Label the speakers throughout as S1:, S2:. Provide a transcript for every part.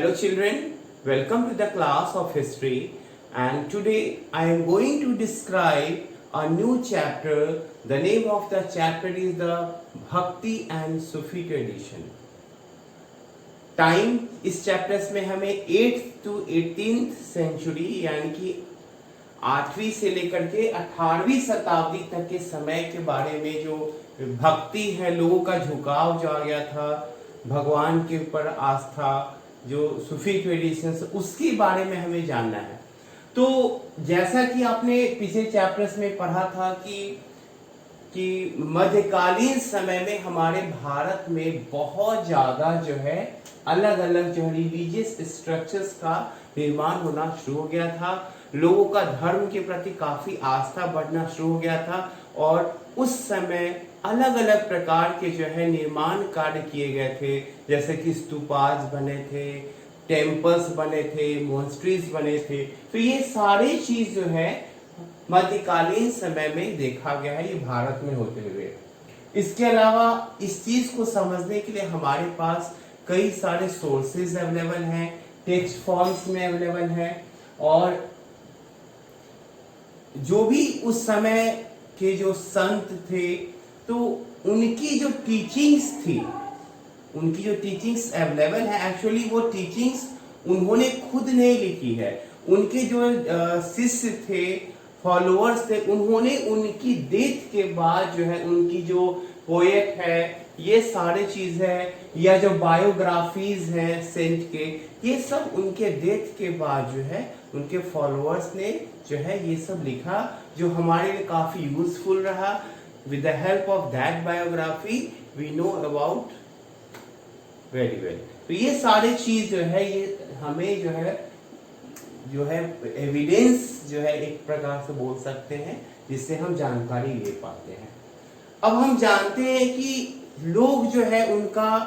S1: Hello children, welcome to the class of history, and today I am going to describe a new chapter. The name of the chapter is the Bhakti and Sufi tradition. Time इस chapters में हमें 8th to 18th century यानी कि 8वीं से लेकर के 18वीं शताब्दी तक के समय के बारे में जो भक्ति है, लोगों का झुकाव जो आ गया था, भगवान के ऊपर आस्था, जो सूफी ट्रेडिशंस, उसके बारे में हमें जानना है। तो जैसा कि आपने पिछले चैप्टर्स में पढ़ा था कि मध्यकालीन समय में हमारे भारत में बहुत ज्यादा जो है अलग अलग जो रिलीजियस स्ट्रक्चर्स का निर्माण होना शुरू हो गया था। लोगों का धर्म के प्रति काफी आस्था बढ़ना शुरू हो गया था और उस समय अलग अलग प्रकार के जो है निर्माण कार्य किए गए थे, जैसे कि स्तूपाज बने थे, टेम्पल्स बने थे, मॉन्स्ट्रीज बने थे। तो ये सारी चीज जो है मध्यकालीन समय में देखा गया है, ये भारत में होते हुए। इसके अलावा इस चीज को समझने के लिए हमारे पास कई सारे सोर्सेज अवेलेबल हैं, टेक्स्ट फॉर्म्स में अवेलेबल हैं, और जो भी उस समय के जो संत थे तो उनकी जो टीचिंग्स थी, उनकी जो टीचिंग्स अवेलेबल है, एक्चुअली वो टीचिंग्स उन्होंने खुद नहीं लिखी है। उनके जो शिष्य थे, फॉलोअर्स थे, उन्होंने उनकी डेथ के बाद जो है उनकी जो पोएट है, ये सारे चीज है, या जो बायोग्राफीज हैं सेंट के, ये सब उनके डेथ के बाद जो है उनके फॉलोअर्स ने जो है ये सब लिखा, जो हमारे लिए काफी यूजफुल रहा। With the help of that biography we know about very well. तो ये सारे चीज जो है ये हमें जो है एविडेंस जो है एक प्रकार से बोल सकते हैं, जिससे हम जानकारी ले पाते हैं। अब हम जानते हैं कि लोग जो है उनका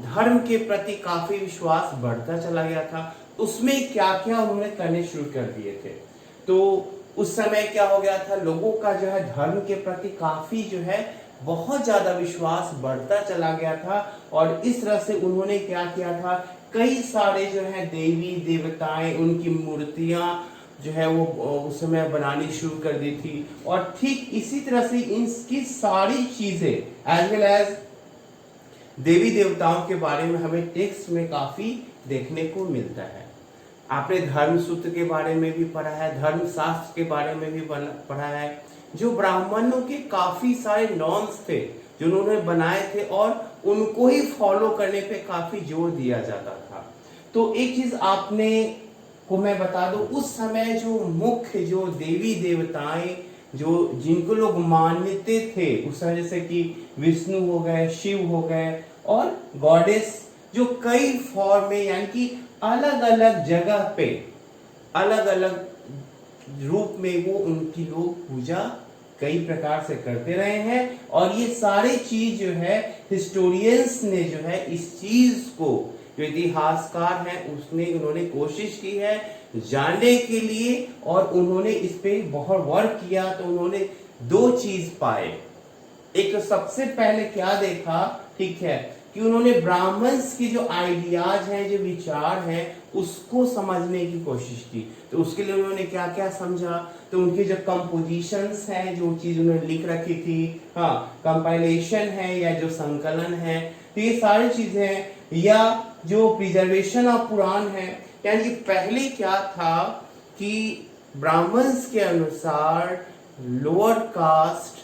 S1: धर्म के प्रति काफी विश्वास बढ़ता चला गया था। उसमें क्या क्या उन्होंने करने शुरू कर दिए थे। तो उस समय क्या हो गया था, लोगों का जो है धर्म के प्रति काफी जो है बहुत ज्यादा विश्वास बढ़ता चला गया था, और इस तरह से उन्होंने क्या किया था, कई सारे जो है देवी देवताएं, उनकी मूर्तियां जो है वो उस समय बनानी शुरू कर दी थी। और ठीक इसी तरह से इनकी सारी चीजें एज वेल एज देवी देवताओं के बारे में हमें टेक्स्ट में काफी देखने को मिलता है। आपने धर्म सूत्र के बारे में भी पढ़ा है, धर्म शास्त्र के बारे में भी पढ़ा है, जो ब्राह्मणों के काफी सारे नॉर्म्स थे जो उन्होंने बनाए थे, और उनको ही फॉलो करने पे काफी जोर दिया जाता था। तो एक चीज आपने को मैं बता दूं, उस समय जो मुख्य जो देवी देवताएं जो जिनको लोग मानते थे उस समय, जैसे कि विष्णु हो गए, शिव हो गए, और गॉडेस जो कई फॉर्म में यानी कि अलग अलग जगह पे अलग अलग रूप में वो उनकी लोग पूजा कई प्रकार से करते रहे हैं। और ये सारे चीज जो है हिस्टोरियंस ने जो है इस चीज को, जो इतिहासकार हैं उन्होंने कोशिश की है जानने के लिए, और उन्होंने इस पे बहुत वर्क किया। तो उन्होंने दो चीज पाए। एक तो सबसे पहले क्या देखा, ठीक है, कि उन्होंने ब्राह्मण्स की जो आइडियाज हैं, जो विचार हैं, उसको समझने की कोशिश की। तो उसके लिए उन्होंने क्या क्या समझा, तो उनके जो कंपोजिशंस हैं, जो चीज उन्होंने लिख रखी थी, हाँ, कंपाइलेशन है या जो संकलन है, तो ये सारी चीजें हैं, या जो प्रिजर्वेशन ऑफ पुराण है। यानी पहले क्या था कि ब्राह्मण्स के अनुसार लोअर कास्ट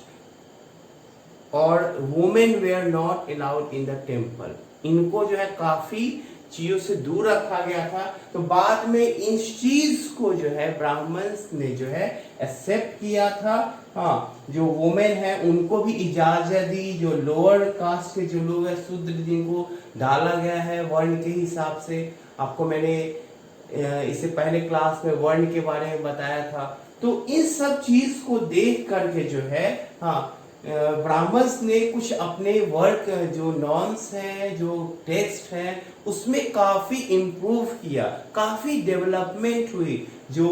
S1: और women were not allowed in the temple, इनको जो है काफी चीजों से दूर रखा गया था। तो बाद में इन चीज को जो है ब्राह्मण्स ने जो है एक्सेप्ट किया था। हाँ, जो वुमेन है उनको भी इजाजत दी, जो लोअर कास्ट के जो लोग हैं, शूद्र, जिनको डाला गया है वर्ण के हिसाब से। आपको मैंने इससे पहले क्लास में वर्ण के बारे में बताया था। तो इन सब चीज को देख करके जो है, हाँ, ब्राह्मण्स ने कुछ अपने वर्क जो नॉर्म्स हैं, जो टेक्स्ट हैं, उसमें काफी इम्प्रूव किया, काफी डेवलपमेंट हुई। जो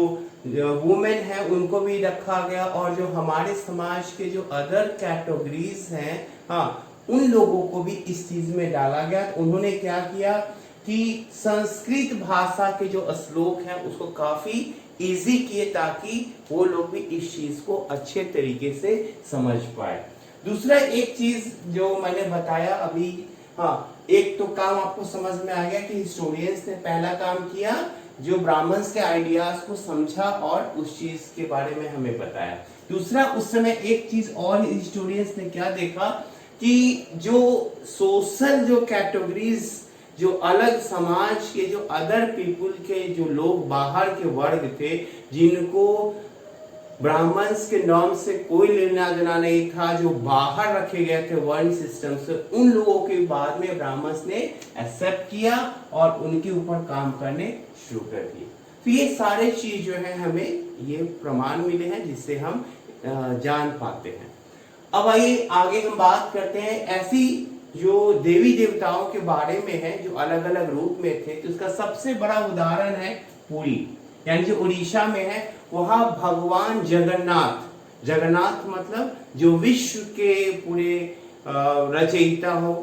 S1: वुमेन है उनको भी रखा गया, और जो हमारे समाज के जो अदर कैटेगरीज हैं, हाँ, उन लोगों को भी इस चीज में डाला गया। उन्होंने क्या किया, कि संस्कृत भाषा के जो श्लोक हैं उसको काफी इजी किए ताकि वो लोग भी इस चीज को अच्छे तरीके से समझ पाए। दूसरा एक चीज जो मैंने बताया अभी, हाँ, एक तो काम आपको समझ में आ गया कि हिस्टोरियंस ने पहला काम किया जो ब्राह्मण्स के आइडियाज को समझा और उस चीज के बारे में हमें बताया। दूसरा, उस समय एक चीज और हिस्टोरियंस ने क्या देखा कि जो सोशल जो कैटेगरीज, जो अलग समाज के, जो अदर पीपुल के, जो लोग बाहर के वर्ग थे जिनको ब्राह्मण्स के नॉर्म से कोई लेना देना नहीं था, जो बाहर रखे गए थे वर्ण सिस्टम से, उन लोगों के बाद में ब्राह्मण्स ने एक्सेप्ट किया और उनके ऊपर काम करने शुरू कर दिए। तो ये सारे चीज जो है हमें ये प्रमाण मिले हैं जिससे हम जान पाते हैं। अब आइए आगे हम बात करते हैं ऐसी जो देवी देवताओं के बारे में है जो अलग अलग रूप में थे। तो उसका सबसे बड़ा उदाहरण है पुरी, यानी जो उड़ीसा में है, वहां भगवान जगन्नाथ, जगन्नाथ मतलब जो विश्व के पूरे रचयिता हो,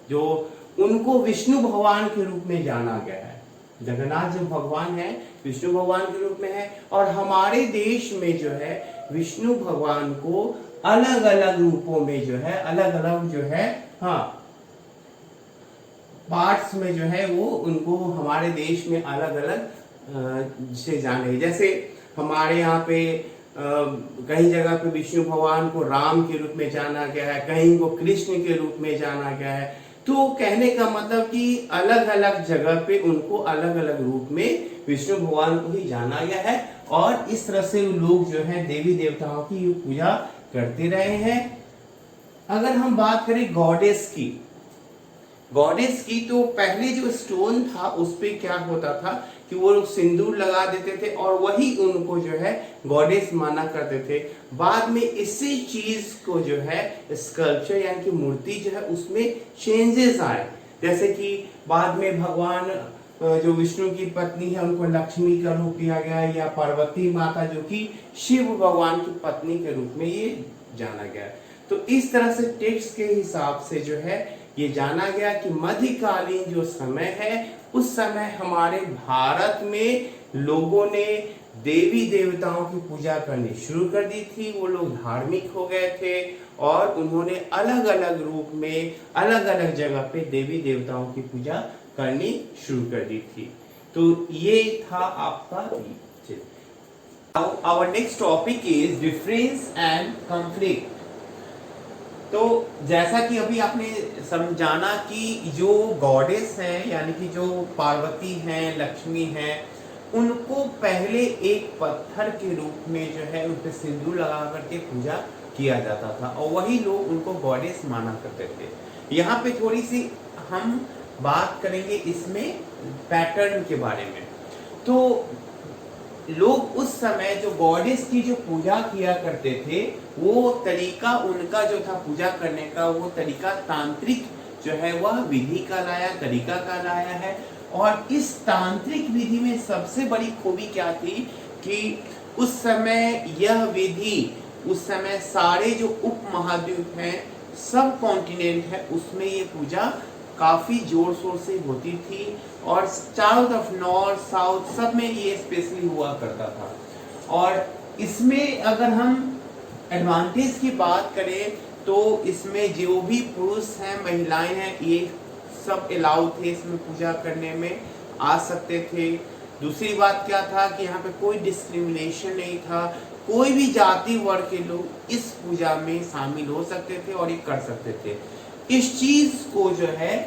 S1: जो उनको विष्णु भगवान के रूप में जाना गया है। जगन्नाथ जो भगवान है विष्णु भगवान के रूप में है, और हमारे देश में जो है विष्णु भगवान को अलग अलग रूपों में जो है, अलग अलग जो है, हाँ, पार्ट्स में जो है वो उनको हमारे देश में अलग अलग से जाने। जैसे हमारे यहाँ पे कई जगह पे विष्णु भगवान को राम के रूप में जाना गया है, कहीं को कृष्ण के रूप में जाना गया है। तो कहने का मतलब कि अलग अलग जगह पे उनको अलग अलग रूप में विष्णु भगवान को ही जाना गया है, और इस तरह से लोग जो है देवी देवताओं की पूजा करते रहे हैं। अगर हम बात करें गॉडेस की, तो पहले जो स्टोन था उस पे क्या होता था कि वो लोग सिंदूर लगा देते थे और वही उनको जो है गॉडेस माना करते थे। बाद में इसी चीज को जो है स्कल्पचर यानी कि मूर्ति जो है उसमें चेंजेस आए, जैसे कि बाद में भगवान जो विष्णु की पत्नी है उनको लक्ष्मी का रूप दिया गया, या पार्वती माता जो कि शिव भगवान की पत्नी के रूप में ये जाना गया। तो इस तरह से टेक्स्ट के हिसाब से जो है ये जाना गया कि मध्यकालीन जो समय है उस समय हमारे भारत में लोगों ने देवी देवताओं की पूजा करनी शुरू कर दी थी। वो लोग धार्मिक हो गए थे और उन्होंने अलग अलग रूप में अलग अलग जगह पे देवी देवताओं की पूजा करनी शुरू कर दी थी। तो ये था आपका। Our next topic is difference and conflict। तो जैसा कि अभी आपने समझाना कि जो गॉडेस हैं यानी कि जो पार्वती हैं, लक्ष्मी हैं, उनको पहले एक पत्थर के रूप में जो है उन पे सिंदूर लगा करके पूजा किया जाता था और वही लोग उनको गॉडेस माना करते थे। यहाँ पे थोड़ी सी हम बात करेंगे इसमें पैटर्न के बारे में। तो लोग उस समय जो गॉडेस की जो पूजा किया करते थे वो तरीका उनका जो था पूजा करने का, वो तरीका तांत्रिक जो है वह विधि का लाया, तरीका का लाया है। और इस तांत्रिक विधि में सबसे बड़ी खूबी क्या थी कि उस समय यह विधि, उस समय सारे जो उप महाद्वीप हैं, सब कॉन्टिनेंट है, उसमें ये पूजा काफी जोर शोर से होती थी और चारों तरफ नॉर्थ साउथ सब में ये स्पेशली हुआ करता था। और इसमें अगर हम एडवांटेज की बात करें तो इसमें जो भी पुरुष हैं, महिलाएं हैं, ये सब अलाउ थे, इसमें पूजा करने में आ सकते थे। दूसरी बात क्या था कि यहाँ पे कोई डिस्क्रिमिनेशन नहीं था, कोई भी जाति वर्ग के लोग इस पूजा में शामिल हो सकते थे और ये कर सकते थे। इस चीज को जो है,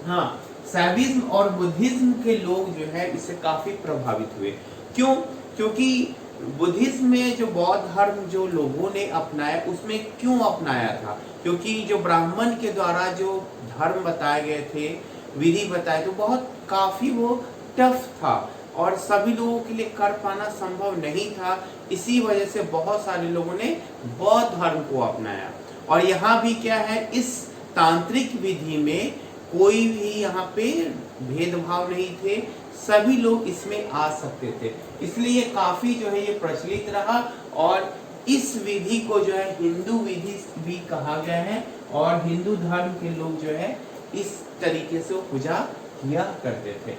S1: हाँ, सैविज्म और बुद्धिज्म के लोग जो है इससे काफी प्रभावित हुए। क्यों? क्योंकि बुद्धिज्म में जो बौद्ध धर्म जो लोगों ने अपनाया, उसमें क्यों अपनाया था? क्योंकि जो ब्राह्मण के द्वारा जो धर्म बताए गए थे, विधि बताए, तो बहुत काफी वो टफ था और सभी लोगों के लिए कर पाना संभव नहीं था। इसी वजह से बहुत सारे लोगों ने बौद्ध धर्म को अपनाया। और यहाँ भी क्या है, इस तांत्रिक विधि में कोई भी यहाँ पे भेदभाव नहीं थे, सभी लोग इसमें आ सकते थे, इसलिए काफी जो है ये प्रचलित रहा। और इस विधि को जो है हिंदू विधि भी कहा गया है और हिंदू धर्म के लोग जो है इस तरीके से पूजा किया करते थे।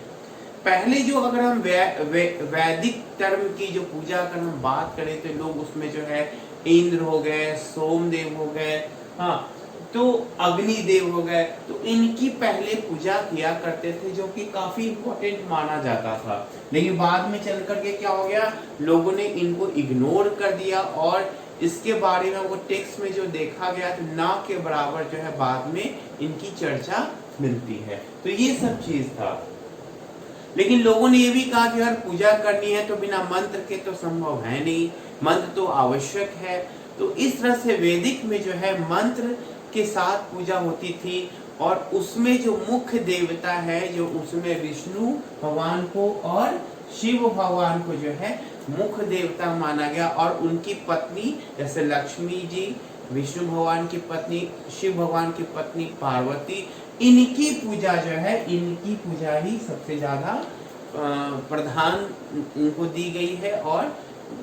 S1: पहले जो अगर हम वैदिक टर्म की जो पूजा अगर हम बात करें तो लोग उसमें जो है इंद्र हो गए, सोमदेव हो गए, हाँ, तो अग्निदेव हो गए, तो इनकी पहले पूजा किया करते थे, जो कि काफी इंपॉर्टेंट माना जाता था। लेकिन बाद में चल करके क्या हो गया, लोगों ने इनको इग्नोर कर दिया और इसके बारे में वो टेक्स्ट में जो देखा गया तो ना के बराबर जो है बाद में इनकी चर्चा मिलती है। तो ये सब चीज था। लेकिन लोगों ने ये भी कहा कि अगर पूजा करनी है तो बिना मंत्र के तो संभव है नहीं, मंत्र तो आवश्यक है। तो इस तरह से वैदिक में जो है मंत्र के साथ पूजा होती थी और उसमें जो मुख्य देवता है, जो उसमें विष्णु भगवान को और शिव भगवान को जो है मुख्य देवता माना गया और उनकी पत्नी जैसे लक्ष्मी जी, विष्णु भगवान की पत्नी, शिव भगवान की पत्नी पार्वती, इनकी पूजा जो है, इनकी पूजा ही सबसे ज्यादा प्रधान इनको दी गई है और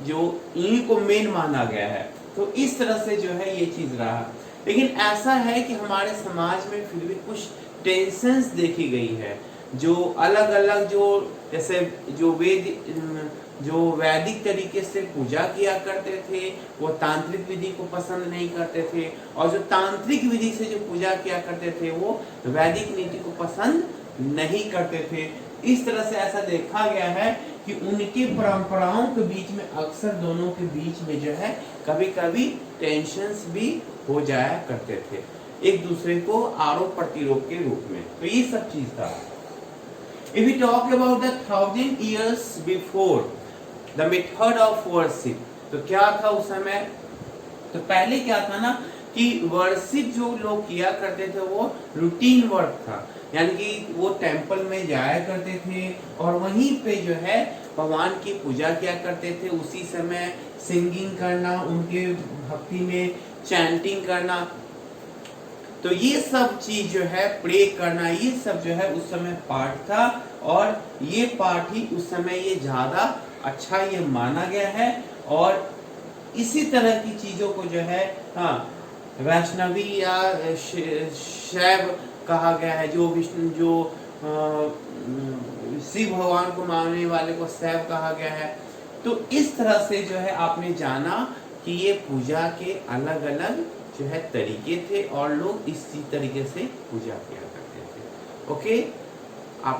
S1: जो इनको मेन माना गया है। तो इस तरह से जो है ये चीज रहा। लेकिन ऐसा है कि हमारे समाज में फिर भी कुछ टेंशन्स देखी गई है, जो अलग अलग जो जैसे जो वैदिक तरीके से पूजा किया करते थे वो तांत्रिक विधि को पसंद नहीं करते थे, और जो तांत्रिक विधि से जो पूजा किया करते थे वो वैदिक नीति को पसंद नहीं करते थे। इस तरह से ऐसा देखा गया है कि उनकी परंपराओं के बीच में अक्सर दोनों के बीच में जो है कभी कभी टेंशन्स भी हो जाया करते थे, एक दूसरे को आरोप प्रतिरोप के रूप में। तो ये सब चीज था। If we talk about the 1000 years before the method of worship, तो क्या था उस समय? तो पहले क्या था ना कि वर्शिप जो लोग किया करते थे वो रूटीन वर्क था, यानी कि वो टेंपल में जाया करते थे और वहीं पे जो है भगवान की पूजा किया करते थे। उसी समय सिंगिंग करना, उनके भक्ति में चैंटिंग करना, तो ये सब चीज जो है प्रे करना, ये सब जो है उस समय पाठ था और ये पाठ ही उस समय ये ज्यादा अच्छा ये माना गया है। और इसी तरह की चीजों को जो है हाँ वैष्णवी या शैव कहा गया है, जो विष्णु जो शिव भगवान को मानने वाले को शैव कहा गया है। तो इस तरह से जो है आपने जाना कि ये पूजा के अलग अलग जो है तरीके थे और लोग इसी तरीके से पूजा किया करते थे। ओके, आप